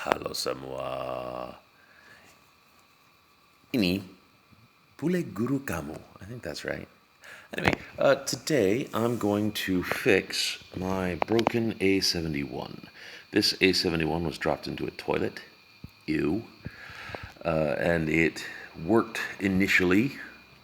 Halo semua. Ini Bule Guru kamu. I think that's right. Anyway, today I'm going to fix my broken A71. This A71 was dropped into a toilet. Ew. And it worked initially,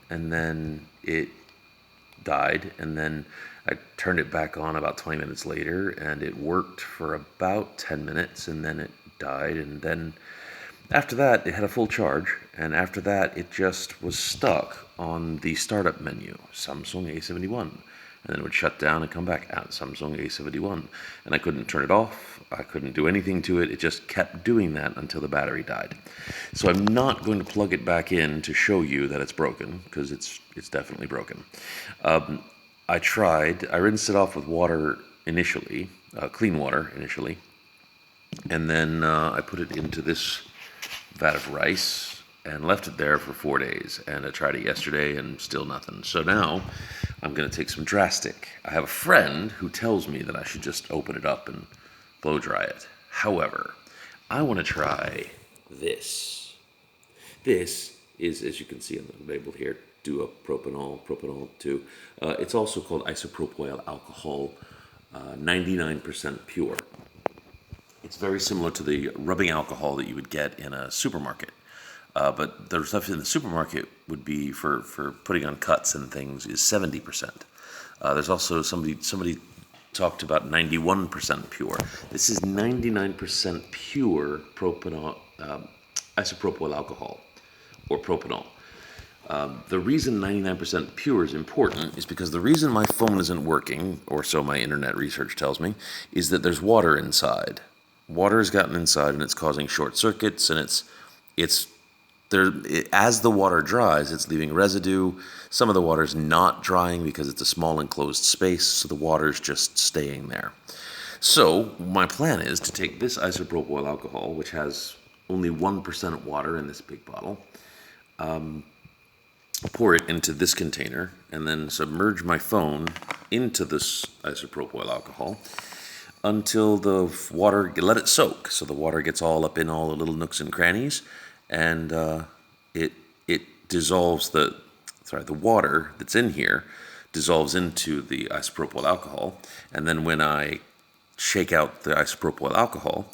and then it died, and then I turned it back on about 20 minutes later, and it worked for about 10 minutes, and then it died, and then after that, it had a full charge, and after that, it just was stuck on the startup menu, Samsung A71, and then it would shut down and come back out, Samsung A71, and I couldn't turn it off, I couldn't do anything to it, it just kept doing that until the battery died. So I'm not going to plug it back in to show you that it's broken, because it's definitely broken. I rinsed it off with water initially, clean water initially, and then I put it into this vat of rice and left it there for 4 days, and I tried it yesterday and still nothing. So now I'm going to take some drastic. I have a friend who tells me that I should just open it up and blow dry it. However, I want to try this. This is, as you can see on the label here, propanol 2. It's also called isopropyl alcohol, 99% pure. It's very similar to the rubbing alcohol that you would get in a supermarket. But the stuff in the supermarket would be for putting on cuts and things is 70%. There's also somebody talked about 91% pure. This is 99% pure propanol, isopropyl alcohol, or propanol. The reason 99% pure is important is because the reason my phone isn't working, or so my internet research tells me, is that there's water inside. Water has gotten inside and it's causing short circuits, and as the water dries, it's leaving residue. Some of the water's not drying because it's a small enclosed space, so the water's just staying there. So my plan is to take this isopropyl alcohol, which has only 1% water in this big bottle, pour it into this container, and then submerge my phone into this isopropyl alcohol until the water, let it soak, so the water gets all up in all the little nooks and crannies, and it dissolves the water that's in here dissolves into the isopropyl alcohol, and then when I shake out the isopropyl alcohol,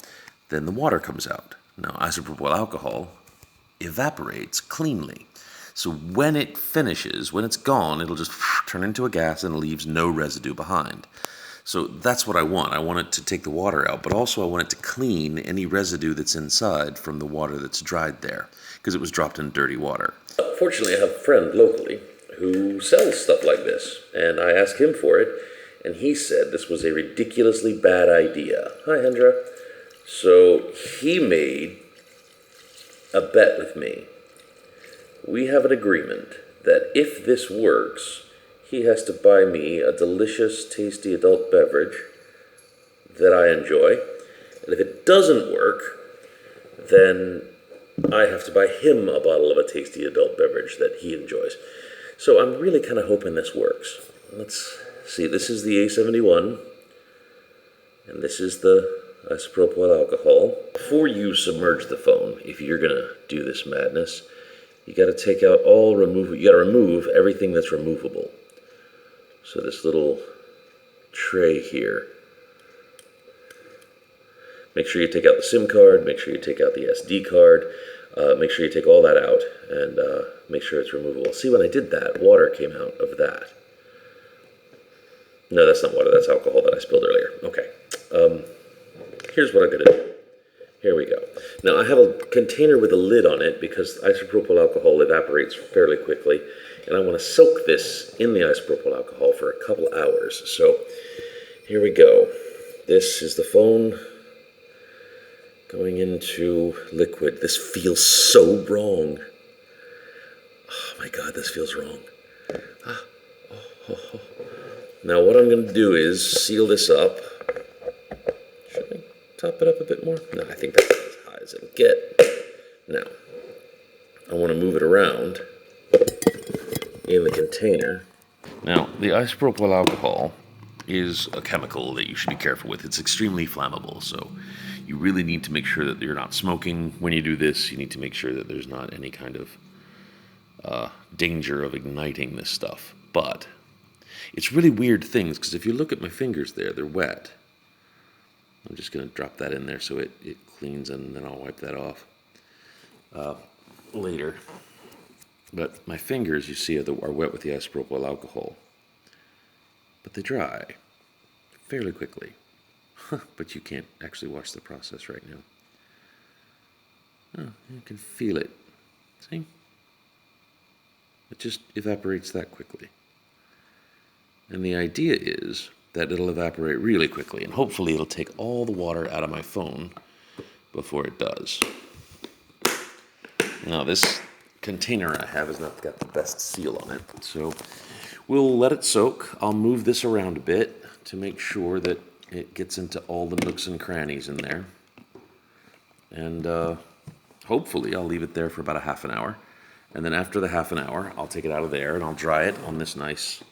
then the water comes out. Now, isopropyl alcohol evaporates cleanly. So when it finishes, when it's gone, it'll just turn into a gas and leaves no residue behind. So that's what I want. I want it to take the water out, but also I want it to clean any residue that's inside from the water that's dried there, because it was dropped in dirty water. Fortunately, I have a friend locally who sells stuff like this, and I asked him for it, and he said this was a ridiculously bad idea. Hi, Hendra. So he made a bet with me. We have an agreement that if this works, he has to buy me a delicious, tasty adult beverage that I enjoy. And if it doesn't work, then I have to buy him a bottle of a tasty adult beverage that he enjoys. So I'm really kind of hoping this works. Let's see, this is the A71, and this is the isopropyl alcohol. Before you submerge the phone, if you're going to do this madness, you got to take out you got to remove everything that's removable. So this little tray here, make sure you take out the SIM card, make sure you take out the SD card, make sure you take all that out, and make sure it's removable. See, when I did that, water came out of that. No, that's not water, that's alcohol that I spilled earlier. Okay, here's what I'm going to do. Here we go. Now, I have a container with a lid on it because isopropyl alcohol evaporates fairly quickly, and I want to soak this in the isopropyl alcohol for a couple hours. So, here we go. This is the phone going into liquid. This feels so wrong. Oh my God, this feels wrong. Now, what I'm going to do is seal this up. Should I top it up a bit more? No, I think that's as high as it'll get. Now, I want to move it around in the container. Now, the isopropyl alcohol is a chemical that you should be careful with. It's extremely flammable, so you really need to make sure that you're not smoking when you do this. You need to make sure that there's not any kind of danger of igniting this stuff. But it's really weird things, because if you look at my fingers there, they're wet. I'm just going to drop that in there so it cleans, and then I'll wipe that off later. But my fingers, you see, are wet with the isopropyl alcohol. But they dry fairly quickly. But you can't actually watch the process right now. Oh, you can feel it. See? It just evaporates that quickly. And the idea is that it'll evaporate really quickly, and hopefully it'll take all the water out of my phone before it does. Now, this container I have has not got the best seal on it, so we'll let it soak. I'll move this around a bit to make sure that it gets into all the nooks and crannies in there. And hopefully I'll leave it there for about a half an hour. And then after the half an hour, I'll take it out of there and I'll dry it on this nice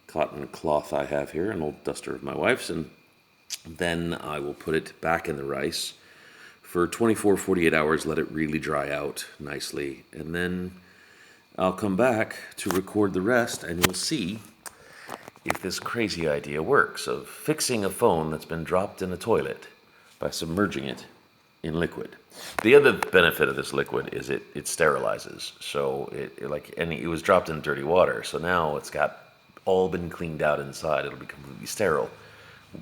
cotton cloth I have here, an old duster of my wife's, and then I will put it back in the rice for 24, 48 hours, let it really dry out nicely, and then I'll come back to record the rest, and you'll see if this crazy idea works of fixing a phone that's been dropped in a toilet by submerging it in liquid. The other benefit of this liquid is it sterilizes. So it was dropped in dirty water, so now it's got all been cleaned out inside. It'll be completely sterile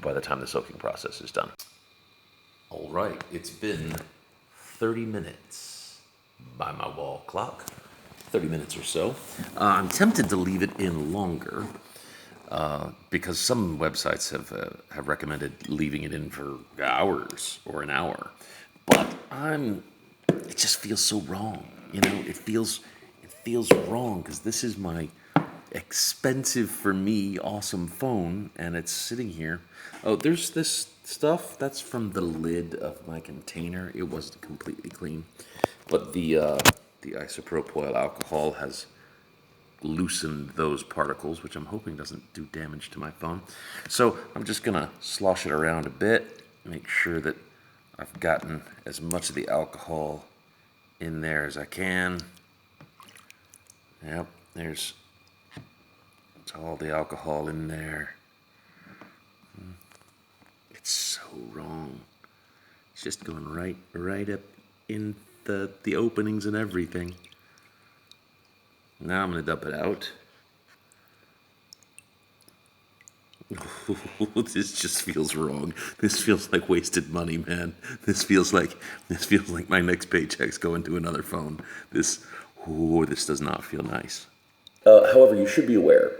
by the time the soaking process is done. All right, it's been 30 minutes by my wall clock, 30 minutes or so. I'm tempted to leave it in longer because some websites have recommended leaving it in for hours or an hour. But it just feels so wrong, it feels wrong, because this is my expensive, for me, awesome phone, and it's sitting here. Oh, there's this stuff that's from the lid of my container. It wasn't completely clean, but the isopropyl alcohol has loosened those particles, which I'm hoping doesn't do damage to my phone. So I'm just gonna slosh it around a bit, make sure that I've gotten as much of the alcohol in there as I can. Yep, there's all the alcohol in there. It's so wrong. It's just going right up in the openings and everything. Now I'm gonna dump it out. This just feels wrong. This feels like wasted money, man. This feels like my next paycheck's going to another phone. This does not feel nice. However, you should be aware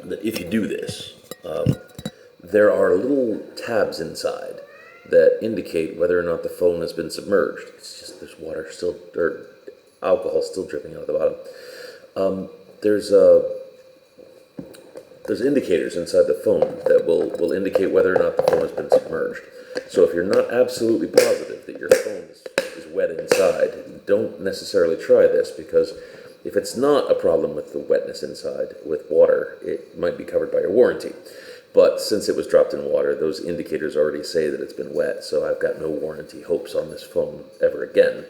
that if you do this, there are little tabs inside that indicate whether or not the phone has been submerged. It's just there's water still, or alcohol still dripping out of the bottom. There's indicators inside the phone that will indicate whether or not the phone has been submerged. So if you're not absolutely positive that your phone is wet inside, don't necessarily try this, because if it's not a problem with the wetness inside with water, it might be covered by your warranty. But since it was dropped in water, those indicators already say that it's been wet, so I've got no warranty hopes on this phone ever again.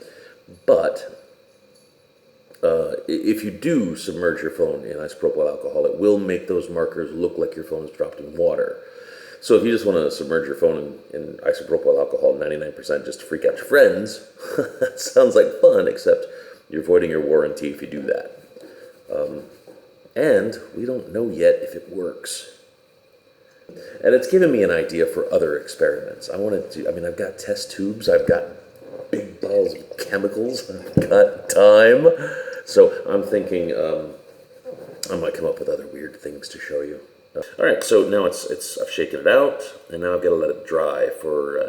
But if you do submerge your phone in isopropyl alcohol, it will make those markers look like your phone is dropped in water. So if you just want to submerge your phone in isopropyl alcohol 99% just to freak out your friends, that sounds like fun, except you're voiding your warranty if you do that. And we don't know yet if it works. And it's given me an idea for other experiments. I've got test tubes, I've got big balls of chemicals, I've got time. So I'm thinking I might come up with other weird things to show you. All right, so now I've shaken it out, and now I've got to let it dry for,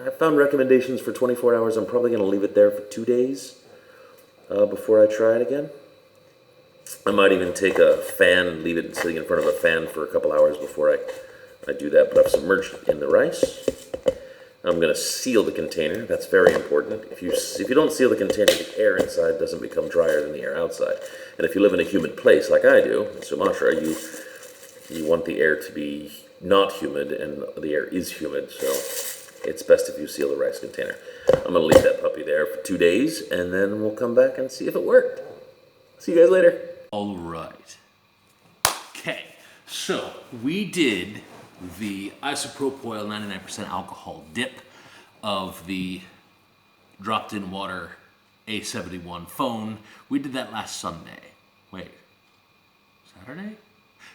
I found recommendations for 24 hours. I'm probably going to leave it there for 2 days before I try it again. I might even take a fan and leave it sitting in front of a fan for a couple hours before I do that, but I've submerged it in the rice. I'm going to seal the container. That's very important. If you don't seal the container, the air inside doesn't become drier than the air outside. And if you live in a humid place like I do, in Sumatra, you want the air to be not humid, and the air is humid, so it's best if you seal the rice container. I'm gonna leave that puppy there for 2 days, and then we'll come back and see if it worked. See you guys later. All right. Okay, so we did the isopropyl 99% alcohol dip of the dropped in water A71 phone. We did that last Sunday. Wait, Saturday?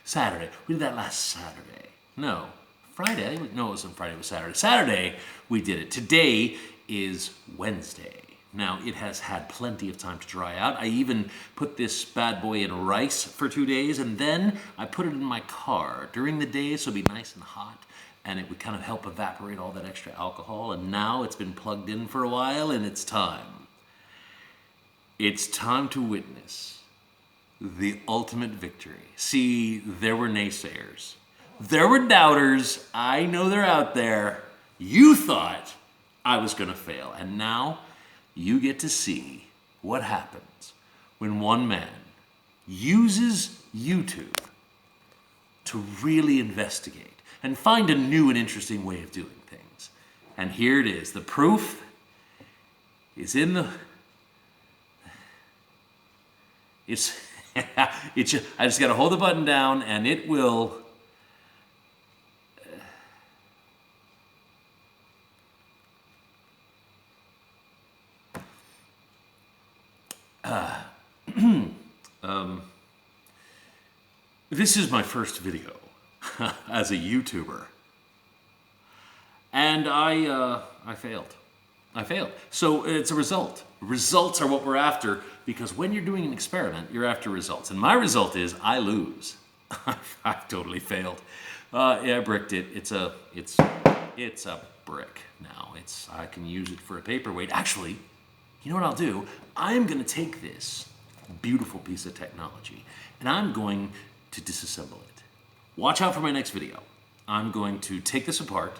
Saturday. We did that last Saturday. No, Friday. No, it wasn't Friday, it was Saturday. Saturday, we did it. Today is Wednesday. Now, it has had plenty of time to dry out. I even put this bad boy in rice for 2 days, and then I put it in my car during the day so it'd be nice and hot, and it would kind of help evaporate all that extra alcohol. And now it's been plugged in for a while, and it's time. It's time to witness the ultimate victory. See, there were naysayers. There were doubters. I know they're out there. You thought I was going to fail, and now you get to see what happens when one man uses YouTube to really investigate and find a new and interesting way of doing things. And here it is. The proof is in the... I just got to hold the button down and it will... This is my first video as a YouTuber, and I failed. I failed. So it's a result. Results are what we're after, because when you're doing an experiment, you're after results. And my result is I lose. I've totally failed. Yeah, I bricked it. It's a brick now. I can use it for a paperweight. Actually, you know what I'll do? I'm going to take this beautiful piece of technology and I'm going to disassemble it. Watch out for my next video. I'm going to take this apart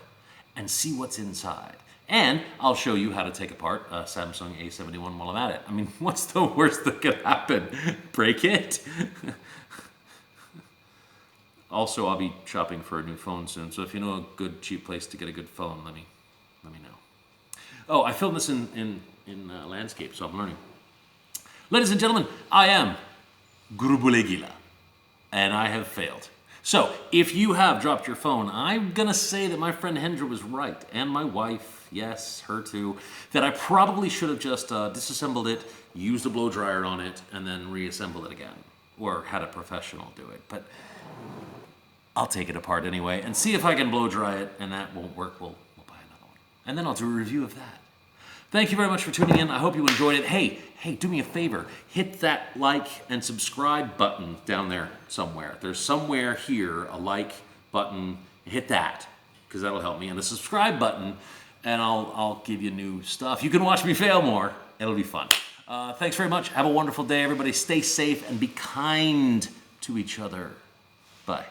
and see what's inside. And I'll show you how to take apart a Samsung A71 while I'm at it. I mean, what's the worst that could happen? Break it? Also, I'll be shopping for a new phone soon, so if you know a good, cheap place to get a good phone, let me know. Oh, I filmed this in landscape, so I'm learning. Ladies and gentlemen, I am Guru Bule Gila, and I have failed. So, if you have dropped your phone, I'm gonna say that my friend Hendra was right, and my wife, yes, her too, that I probably should have just disassembled it, used a blow dryer on it, and then reassembled it again, or had a professional do it. But I'll take it apart anyway and see if I can blow dry it, and that won't work. We'll buy another one, and then I'll do a review of that. Thank you very much for tuning in. I hope you enjoyed it. Hey, do me a favor. Hit that like and subscribe button down there somewhere. There's somewhere here a like button. Hit that, because that'll help me. And the subscribe button, and I'll give you new stuff. You can watch me fail more. It'll be fun. Thanks very much. Have a wonderful day, everybody. Stay safe and be kind to each other. Bye.